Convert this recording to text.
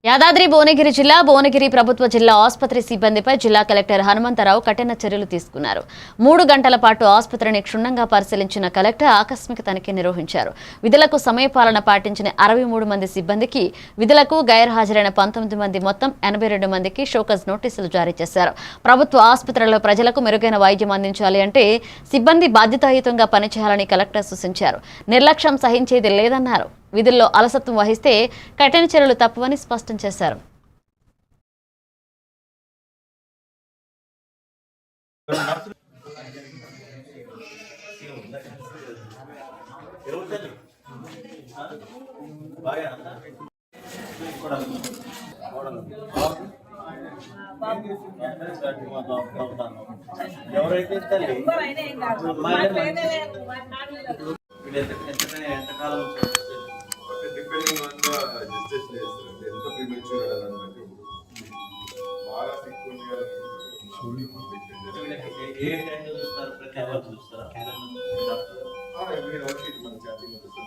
యాదాద్రి భువనగిరి జిల్లా భువనగిరి ప్రభుత్వ జిల్లా ఆసుపత్రి సిబ్బందిపై జిల్లా కలెక్టర్ హనుమంతరావు కఠిన చర్యలు తీసుకున్నారు. 3 గంటల పాటు ఆసుపత్రిని క్షుణ్ణంగా పరిశీలించిన కలెక్టర్ ఆకస్మిక తనిఖీ నిర్వహించారు. విధులకు సమయపాలన పాటించిన 63 మంది సిబ్బందికి, విధులకు గైర్హాజరైన 19 మంది మొత్తం 82 మందికి షోకాజ్ నోటీసులు జారీ చేశారు. ప్రభుత్వ ఆసుపత్రుల్లో ప్రజలకు మెరుగైన వైద్యం అందించాలి అంటే సిబ్బంది బాధ్యతాయుతంగా పనిచేయాలని కలెక్టర్ సూచించారు. నిర్లక్ష్యం సహించేది లేదన్నారు. విధుల్లో అలసత్వం వహిస్తే కఠిన చర్యలు తప్పవని స్పష్టం చేశారు. ఎవరైతే depending on the gestation ఎంత ప్రీమెచ్యూర్ అన్నట్టు బాగా సిక్కుగా ఏ టైం చూస్తారు ప్రతి అవర్ చూస్తారా ఎవ్రీ అవర్ కి మన చాటింగ్ వస్తుంది